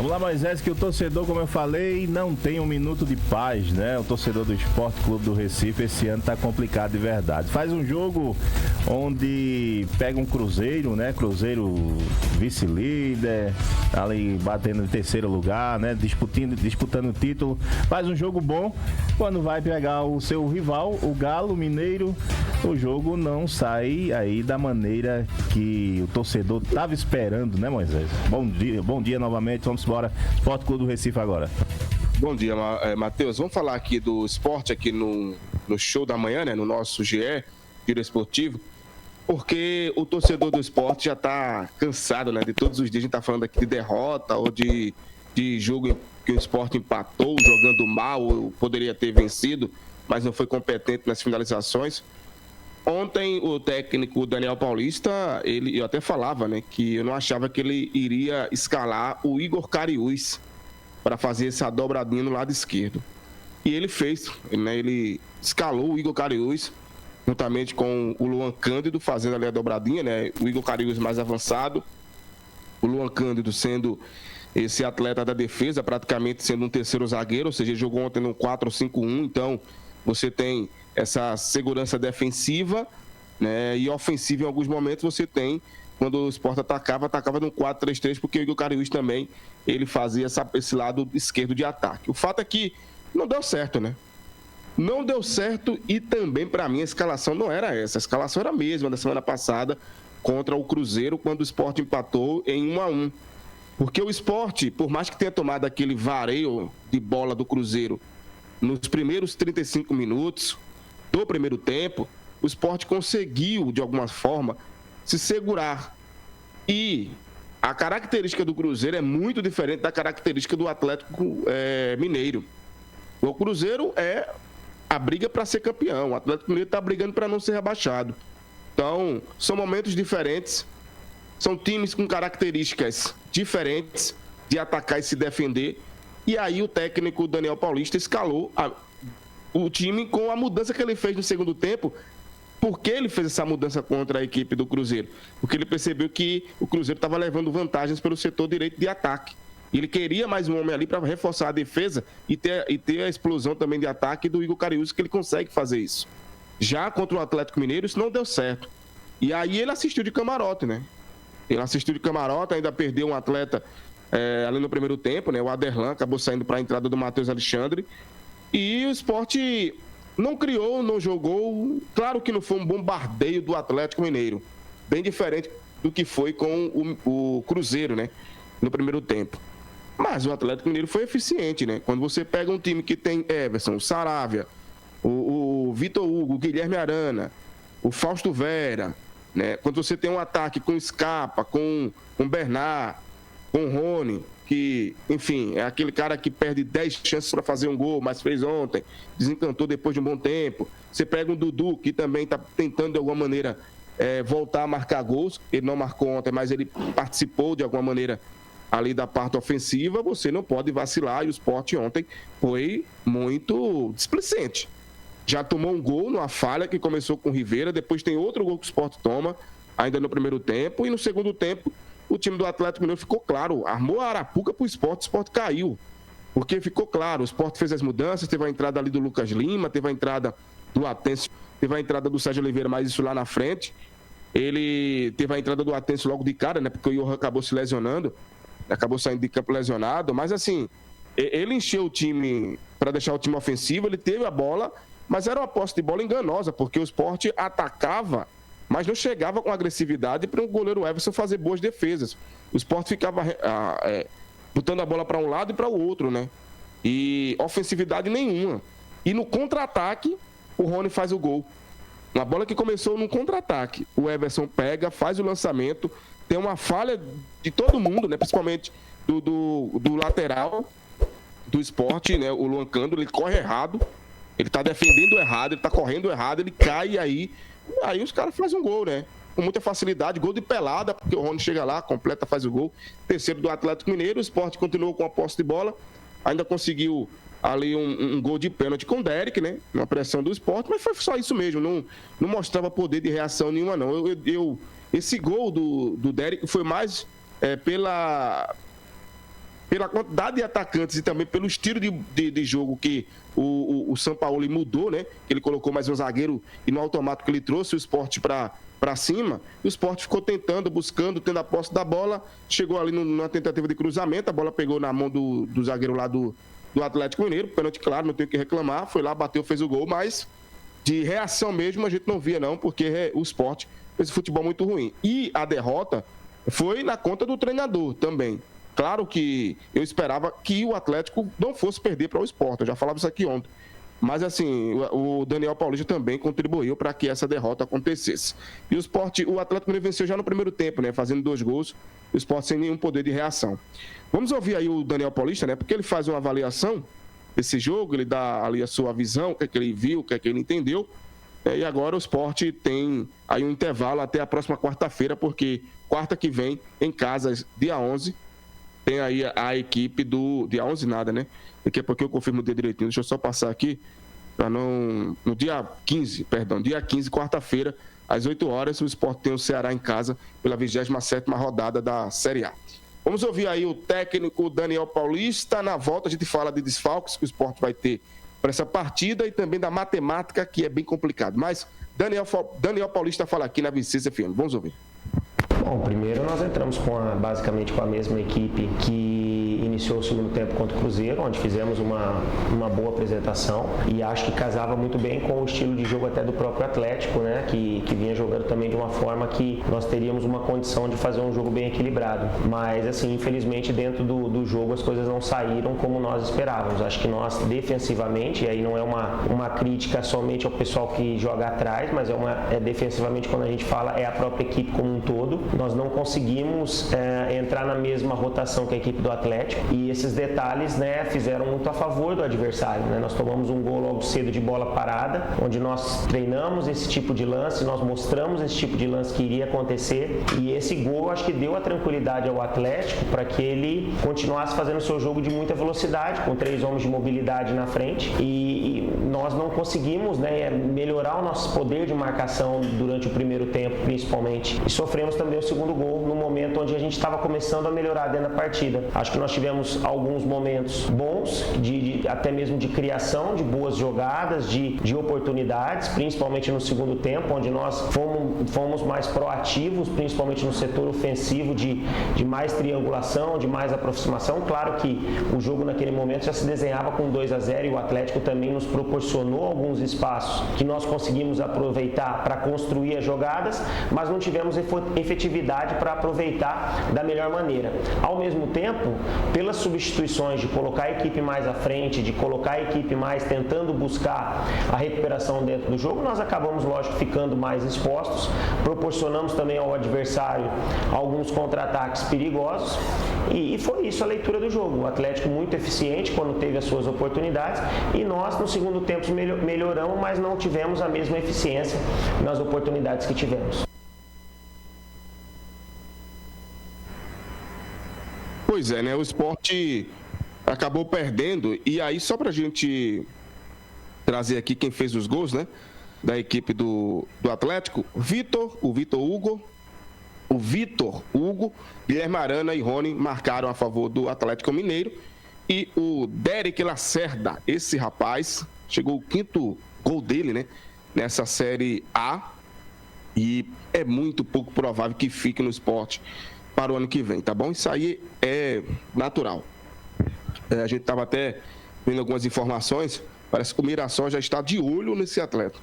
Vamos lá, Moisés, que o torcedor, como eu falei, não tem um minuto de paz, né? O torcedor do Esporte Clube do Recife esse ano tá complicado de verdade. Faz um jogo onde pega um Cruzeiro, né? Cruzeiro vice-líder, ali batendo em terceiro lugar, né? Disputando o título. Faz um jogo bom. Quando vai pegar o seu rival, o Galo Mineiro, o jogo não sai aí da maneira que o torcedor tava esperando, né, Moisés? Bom dia novamente. Vamos embora. Esporte Clube do Recife agora. Bom dia, Matheus. Vamos falar aqui do esporte aqui no show da manhã, né? No nosso GE, Giro Esportivo, porque o torcedor do esporte já está cansado, né? De todos os dias a gente está falando aqui de derrota ou de jogo que o esporte empatou, jogando mal, ou poderia ter vencido, mas não foi competente nas finalizações. Ontem o técnico Daniel Paulista, eu até falava, né, que eu não achava que ele iria escalar o Igor Cariús para fazer essa dobradinha no lado esquerdo. E ele fez, né, ele escalou o Igor Cariús juntamente com o Luan Cândido fazendo ali a dobradinha, né, o Igor Cariús mais avançado, o Luan Cândido sendo esse atleta da defesa, praticamente sendo um terceiro zagueiro, ou seja, ele jogou ontem no 4-5-1, então você tem essa segurança defensiva, né, e ofensiva em alguns momentos você tem, quando o Sport atacava no 4-3-3, porque o Igor Cariús também, ele fazia esse lado esquerdo de ataque. O fato é que não deu certo, né? Não deu certo e também, para mim, a escalação não era essa. A escalação era a mesma da semana passada contra o Cruzeiro, quando o Sport empatou em 1-1. Porque o Sport, por mais que tenha tomado aquele vareio de bola do Cruzeiro nos primeiros 35 minutos do primeiro tempo, o Sport conseguiu, de alguma forma, se segurar. E a característica do Cruzeiro é muito diferente da característica do Atlético Mineiro. O Cruzeiro é a briga para ser campeão, o Atlético Mineiro está brigando para não ser rebaixado. Então, são momentos diferentes, são times com características diferentes de atacar e se defender. E aí o técnico Daniel Paulista escalou o time com a mudança que ele fez no segundo tempo. Por que ele fez essa mudança contra a equipe do Cruzeiro? Porque ele percebeu que o Cruzeiro estava levando vantagens pelo setor direito de ataque. E ele queria mais um homem ali para reforçar a defesa e ter a explosão também de ataque do Igor Cariús, que ele consegue fazer isso. Já contra o Atlético Mineiro, isso não deu certo. E aí ele assistiu de camarote, né? Ele assistiu de camarote, ainda perdeu um atleta ali no primeiro tempo, né? O Aderlan acabou saindo para a entrada do Matheus Alexandre. E o Sport não criou, não jogou. Claro que não foi um bombardeio do Atlético Mineiro. Bem diferente do que foi com o Cruzeiro, né? No primeiro tempo. Mas o Atlético Mineiro foi eficiente, né? Quando você pega um time que tem Everson, Saravia, o Vitor Hugo, o Guilherme Arana, o Fausto Vera, né? Quando você tem um ataque com Scarpa, com Bernard, com Rony, que, enfim, é aquele cara que perde 10 chances para fazer um gol, mas fez ontem, desencantou depois de um bom tempo. Você pega um Dudu, que também está tentando, de alguma maneira, voltar a marcar gols. Ele não marcou ontem, mas ele participou, de alguma maneira, ali da parte ofensiva. Você não pode vacilar, e o Sport ontem foi muito displicente. Já tomou um gol numa falha que começou com o Rivera, depois tem outro gol que o Sport toma, ainda no primeiro tempo, e no segundo tempo o time do Atlético Mineiro ficou claro, armou a arapuca para o Sport caiu, porque ficou claro, o Sport fez as mudanças, teve a entrada ali do Lucas Lima, teve a entrada do Atencio, teve a entrada do Sérgio Oliveira, mas isso lá na frente, ele teve a entrada do Atencio logo de cara, né, porque o Johan acabou se lesionando, acabou saindo de campo lesionado, mas assim, ele encheu o time para deixar o time ofensivo, ele teve a bola, mas era uma posse de bola enganosa, porque o Sport atacava, mas não chegava com agressividade para o goleiro Everson fazer boas defesas. O Sport ficava botando a bola para um lado e para o outro, né? E ofensividade nenhuma. E no contra-ataque, o Rony faz o gol. Uma bola que começou no contra-ataque. O Everson pega, faz o lançamento, tem uma falha de todo mundo, né? Principalmente do lateral do Sport, né? O Luan Cândido, ele corre errado. Ele tá defendendo errado, ele tá correndo errado, ele cai e aí os caras fazem um gol, né? Com muita facilidade, gol de pelada, porque o Rony chega lá, completa, faz o gol. Terceiro do Atlético Mineiro, o Sport continuou com a posse de bola, ainda conseguiu ali um gol de pênalti com o Derek, né? Uma pressão do Sport, mas foi só isso mesmo, não mostrava poder de reação nenhuma, não. Esse gol do Derek foi mais pela quantidade de atacantes e também pelo estilo de jogo que o Sampaoli mudou, né? Ele colocou mais um zagueiro e no automático ele trouxe o Sport para cima. O Sport ficou tentando, buscando, tendo a posse da bola. Chegou ali numa tentativa de cruzamento, a bola pegou na mão do zagueiro lá do Atlético Mineiro. Pênalti, claro, não tem o que reclamar. Foi lá, bateu, fez o gol, mas de reação mesmo a gente não via não, porque o Sport fez futebol muito ruim. E a derrota foi na conta do treinador também. Claro que eu esperava que o Atlético não fosse perder para o Sport, eu já falava isso aqui ontem. Mas assim, o Daniel Paulista também contribuiu para que essa derrota acontecesse. E o Atlético Mineiro venceu já no primeiro tempo, né? Fazendo 2 gols, o Sport sem nenhum poder de reação. Vamos ouvir aí o Daniel Paulista, né? Porque ele faz uma avaliação desse jogo, ele dá ali a sua visão, o que é que ele viu, o que é que ele entendeu. E agora o Sport tem aí um intervalo até a próxima quarta-feira, porque quarta que vem, em casa, dia 11, tem aí a equipe do... Dia 11 nada, né? Daqui a pouco eu confirmo o dia direitinho. Deixa eu só passar aqui, para não... No dia 15, quarta-feira, às 8 horas, o Sport tem o Ceará em casa pela 27ª rodada da Série A. Vamos ouvir aí o técnico Daniel Paulista. Na volta a gente fala de desfalques que o Sport vai ter para essa partida e também da matemática, que é bem complicado. Mas Daniel Paulista fala aqui na Vicência FM. Vamos ouvir. Bom, primeiro nós entramos basicamente com a mesma equipe que iniciou o segundo tempo contra o Cruzeiro, onde fizemos uma boa apresentação e acho que casava muito bem com o estilo de jogo até do próprio Atlético, né, que vinha jogando também de uma forma que nós teríamos uma condição de fazer um jogo bem equilibrado. Mas, assim, infelizmente, dentro do jogo as coisas não saíram como nós esperávamos. Acho que nós, defensivamente, e aí não é uma crítica somente ao pessoal que joga atrás, mas defensivamente, quando a gente fala, é a própria equipe como um todo. Nós não conseguimos entrar na mesma rotação que a equipe do Atlético e esses detalhes, né, fizeram muito a favor do adversário, né? Nós tomamos um gol logo cedo de bola parada, onde nós treinamos esse tipo de lance, nós mostramos esse tipo de lance que iria acontecer e esse gol acho que deu a tranquilidade ao Atlético para que ele continuasse fazendo o seu jogo de muita velocidade, com 3 homens de mobilidade na frente e nós não conseguimos, né, melhorar o nosso poder de marcação durante o primeiro tempo, principalmente, e sofremos também o segundo gol no momento onde a gente estava começando a melhorar dentro da partida. Acho que nós tivemos alguns momentos bons, até mesmo de criação, de boas jogadas, de oportunidades, principalmente no segundo tempo, onde nós fomos mais proativos, principalmente no setor ofensivo, de mais triangulação, de mais aproximação. Claro que o jogo naquele momento já se desenhava com 2-0 e o Atlético também nos proporcionou alguns espaços que nós conseguimos aproveitar para construir as jogadas, mas não tivemos efetividade para aproveitar da melhor maneira. Ao mesmo tempo, pelas substituições de colocar a equipe mais à frente, de colocar a equipe mais tentando buscar a recuperação dentro do jogo, nós acabamos, lógico, ficando mais expostos, proporcionamos também ao adversário alguns contra-ataques perigosos e foi isso a leitura do jogo. O Atlético muito eficiente quando teve as suas oportunidades e nós no segundo tempo melhoramos, mas não tivemos a mesma eficiência nas oportunidades que tivemos. Pois é, né? O Sport acabou perdendo. E aí, só pra gente trazer aqui quem fez os gols, né? Da equipe do Atlético, o Vitor Hugo, Guilherme Arana e Rony marcaram a favor do Atlético Mineiro. E o Derek Lacerda, esse rapaz, chegou o 5º gol dele, né? Nessa Série A. E é muito pouco provável que fique no Sport para o ano que vem, tá bom? Isso aí é natural. A gente estava até vendo algumas informações, parece que o Mirassol já está de olho nesse atleta.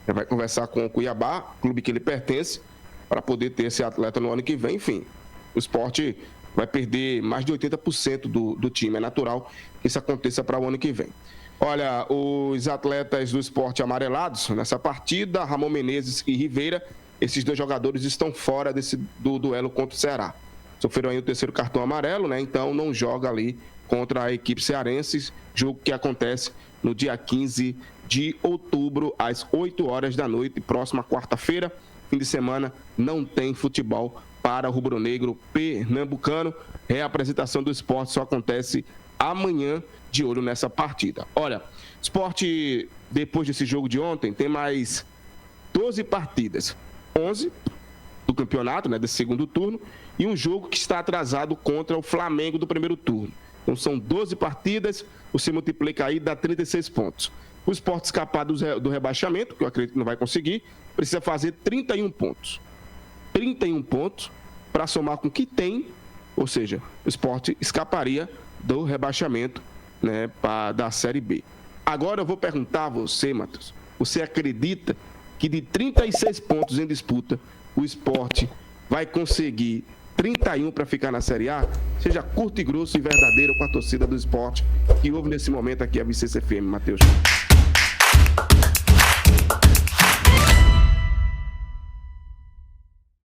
Ele vai conversar com o Cuiabá, clube que ele pertence, para poder ter esse atleta no ano que vem. Enfim, o Sport vai perder mais de 80% do time. É natural que isso aconteça para o ano que vem. Olha, os atletas do Sport amarelados, nessa partida, Ramon Menezes e Ribeira, esses 2 jogadores estão fora do duelo contra o Ceará. Sofreram aí o 3º cartão amarelo, né? Então não joga ali contra a equipe cearense, jogo que acontece no dia 15 de outubro, às 8 horas da noite, próxima quarta-feira. Fim de semana não tem futebol para o rubro-negro pernambucano. Reapresentação do Sport só acontece amanhã, de olho nessa partida. Olha, Sport, depois desse jogo de ontem, tem mais 12 partidas. 11 do campeonato, né, desse segundo turno, e um jogo que está atrasado contra o Flamengo do primeiro turno. Então são 12 partidas, você multiplica aí, dá 36 pontos. O Sport escapar do rebaixamento, que eu acredito que não vai conseguir, precisa fazer 31 pontos. 31 pontos para somar com o que tem, ou seja, o Sport escaparia do rebaixamento, né, da Série B. Agora eu vou perguntar a você, Matheus, você acredita que de 36 pontos em disputa, o Sport vai conseguir 31 para ficar na Série A? Seja curto e grosso e verdadeiro com a torcida do Sport que houve nesse momento aqui a Vicência FM, Matheus.